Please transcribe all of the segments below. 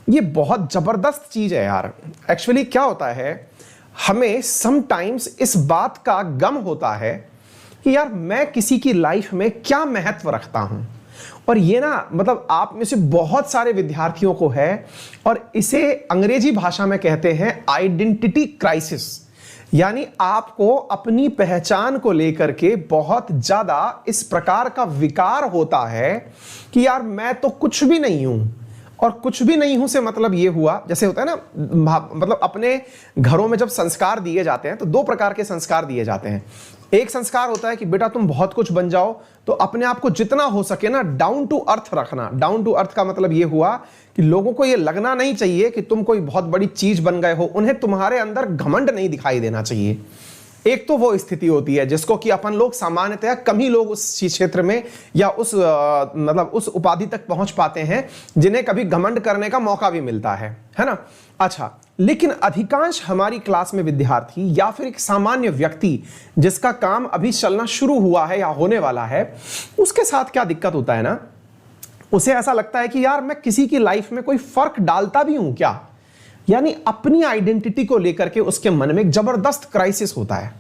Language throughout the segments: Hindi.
ये बहुत जबरदस्त चीज है यार। एक्चुअली क्या होता है, हमें समटाइम्स इस बात का गम होता है कि यार मैं किसी की लाइफ में क्या महत्व रखता हूं। और ये ना मतलब आप में से बहुत सारे विद्यार्थियों को है, और इसे अंग्रेजी भाषा में कहते हैं आइडेंटिटी क्राइसिस। यानी आपको अपनी पहचान को लेकर के बहुत ज्यादा इस प्रकार का विकार होता है कि यार मैं तो कुछ भी नहीं हूं। और कुछ भी नहीं हूं से मतलब ये हुआ, जैसे होता है ना, मतलब अपने घरों में जब संस्कार दिए जाते हैं तो दो प्रकार के संस्कार दिए जाते हैं। एक संस्कार होता है कि बेटा तुम बहुत कुछ बन जाओ, तो अपने आप को जितना हो सके ना डाउन टू अर्थ रखना। डाउन टू अर्थ का मतलब ये हुआ कि लोगों को ये लगना नहीं चाहिए कि तुम कोई बहुत बड़ी चीज बन गए हो, उन्हें तुम्हारे अंदर घमंड नहीं दिखाई देना चाहिए। एक तो वो स्थिति होती है जिसको कि अपन लोग सामान्यतः कम ही लोग उस क्षेत्र में या उस मतलब उस उपाधि तक पहुंच पाते हैं जिन्हें कभी घमंड करने का मौका भी मिलता है ना। अच्छा, लेकिन अधिकांश हमारी क्लास में विद्यार्थी या फिर एक सामान्य व्यक्ति जिसका काम अभी चलना शुरू हुआ है या होने वाला है, उसके साथ क्या दिक्कत होता है ना, उसे ऐसा लगता है कि यार मैं किसी की लाइफ में कोई फर्क डालता भी हूं क्या। यानी अपनी आइडेंटिटी को लेकर के उसके मन में एक जबरदस्त क्राइसिस होता है।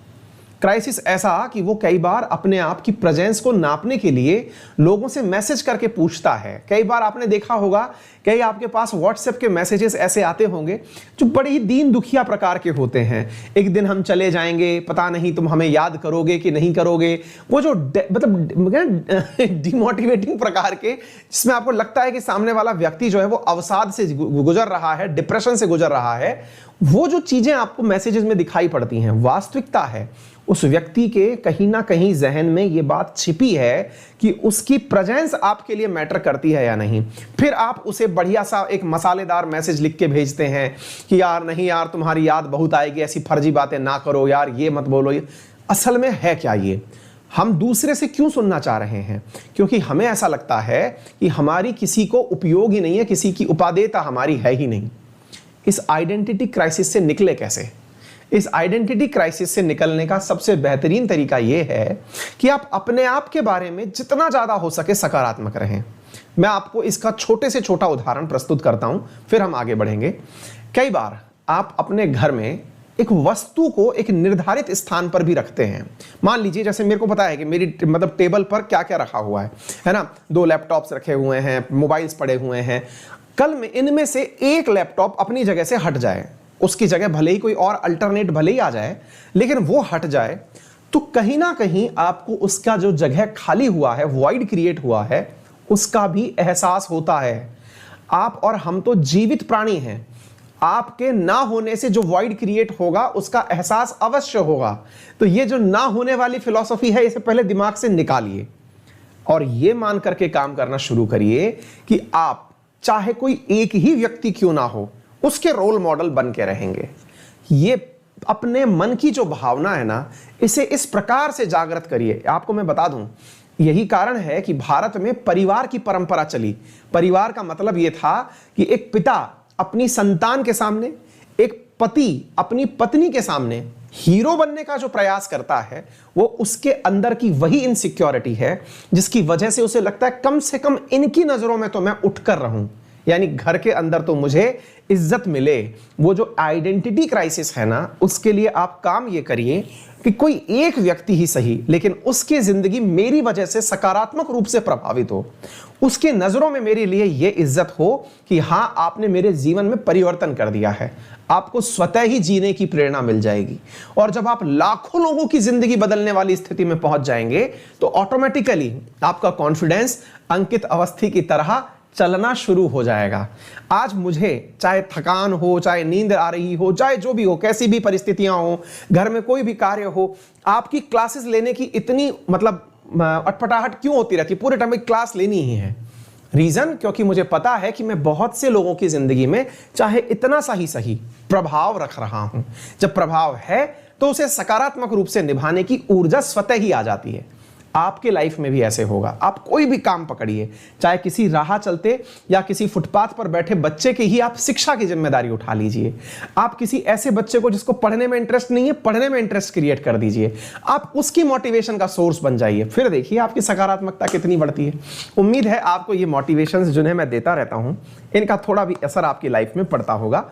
क्राइसिस ऐसा कि वो कई बार अपने आप की प्रेजेंस को नापने के लिए लोगों से मैसेज करके पूछता है। कई बार आपने देखा होगा, कई आपके पास व्हाट्सएप के मैसेजेस ऐसे आते होंगे जो बड़े ही दीन दुखिया प्रकार के होते हैं। एक दिन हम चले जाएंगे, पता नहीं तुम हमें याद करोगे कि नहीं करोगे। वो जो मतलब डिमोटिवेटिंग प्रकार के, जिसमें आपको लगता है कि सामने वाला व्यक्ति जो है वो अवसाद से गुजर रहा है, डिप्रेशन से गुजर रहा है। वो जो चीजें आपको मैसेजेस में दिखाई पड़ती हैं, वास्तविकता है उस व्यक्ति के कहीं ना कहीं जहन में ये बात छिपी है कि उसकी प्रेजेंस आपके लिए मैटर करती है या नहीं। फिर आप उसे बढ़िया सा एक मसालेदार मैसेज लिख के भेजते हैं कि यार नहीं यार तुम्हारी याद बहुत आएगी, ऐसी फर्जी बातें ना करो यार, ये मत बोलो। ये असल में है क्या, ये हम दूसरे से क्यों सुनना चाह रहे हैं? क्योंकि हमें ऐसा लगता है कि हमारी किसी को उपयोग ही नहीं है, किसी की उपादेयता हमारी है ही नहीं। इस आइडेंटिटी क्राइसिस से निकले कैसे? इस आइडेंटिटी क्राइसिस से निकलने का सबसे बेहतरीन तरीका यह है कि आप अपने आप के बारे में जितना ज्यादा हो सके सकारात्मक रहें। मैं आपको इसका छोटे से छोटा उदाहरण प्रस्तुत करता हूं, फिर हम आगे बढ़ेंगे। कई बार आप अपने घर में एक वस्तु को एक निर्धारित स्थान पर भी रखते हैं। मान लीजिए जैसे मेरे को पता है कि मेरी मतलब टेबल पर क्या क्या रखा हुआ है ना। 2 लैपटॉप्स रखे हुए हैं, मोबाइल्स पड़े हुए हैं। कल में इनमें से एक लैपटॉप अपनी जगह से हट जाए, उसकी जगह भले ही कोई और अल्टरनेट भले ही आ जाए, लेकिन वो हट जाए, तो कहीं ना कहीं आपको उसका जो जगह खाली हुआ है, वॉइड क्रिएट हुआ है, उसका भी एहसास होता है। आप और हम तो जीवित प्राणी हैं। आपके ना होने से जो वॉइड क्रिएट होगा उसका एहसास अवश्य होगा। तो ये जो ना होने वाली फिलॉसफी है, इसे पहले दिमाग से निकालिए और ये मान करके काम करना शुरू करिए कि आप चाहे कोई एक ही व्यक्ति क्यों ना हो, उसके रोल मॉडल बन के रहेंगे। ये अपने मन की जो भावना है ना, इसे इस प्रकार से जागृत करिए। आपको मैं बता दूं, यही कारण है कि भारत में परिवार की परंपरा चली। परिवार का मतलब यह था कि एक पिता अपनी संतान के सामने, एक पति अपनी पत्नी के सामने हीरो बनने का जो प्रयास करता है, वो उसके अंदर की वही इनसिक्योरिटी है जिसकी वजह से उसे लगता है कम से कम इनकी नजरों में तो मैं उठकर रहूं, यानी घर के अंदर तो मुझे इज्जत मिले। वो जो आइडेंटिटी क्राइसिस है ना, उसके लिए आप काम ये करिए कि कोई एक व्यक्ति ही सही, लेकिन उसकी जिंदगी मेरी वजह से सकारात्मक रूप से प्रभावित हो। उसके नजरों में मेरे लिए ये इज्जत हो कि हां, आपने मेरे जीवन में परिवर्तन कर दिया है। आपको स्वतः ही जीने की प्रेरणा मिल जाएगी। और जब आप लाखों लोगों की जिंदगी बदलने वाली स्थिति में पहुंच जाएंगे, तो ऑटोमेटिकली आपका कॉन्फिडेंस अंकित अवस्थी की तरह चलना शुरू हो जाएगा। आज मुझे चाहे थकान हो, चाहे नींद आ रही हो, चाहे जो भी हो, कैसी भी परिस्थितियां हो, घर में कोई भी कार्य हो, आपकी क्लासेस लेने की इतनी मतलब अटपटाहट क्यों होती रहती? पूरे टाइम क्लास लेनी ही है। रीजन, क्योंकि मुझे पता है कि मैं बहुत से लोगों की जिंदगी में चाहे इतना सा ही सही प्रभाव रख रहा हूं। जब प्रभाव है तो उसे सकारात्मक रूप से निभाने की ऊर्जा स्वतः ही आ जाती है। आपके लाइफ में भी ऐसे होगा। आप कोई भी काम पकड़िए, चाहे किसी राह चलते या किसी फुटपाथ पर बैठे बच्चे की ही आप शिक्षा की जिम्मेदारी उठा लीजिए। आप किसी ऐसे बच्चे को जिसको पढ़ने में इंटरेस्ट नहीं है, पढ़ने में इंटरेस्ट क्रिएट कर दीजिए। आप उसकी मोटिवेशन का सोर्स बन जाइए, फिर देखिए आपकी सकारात्मकता कितनी बढ़ती है। उम्मीद है आपको ये मोटिवेशंस जिन्हें मैं देता रहता हूं, इनका थोड़ा भी असर आपकी लाइफ में पड़ता होगा।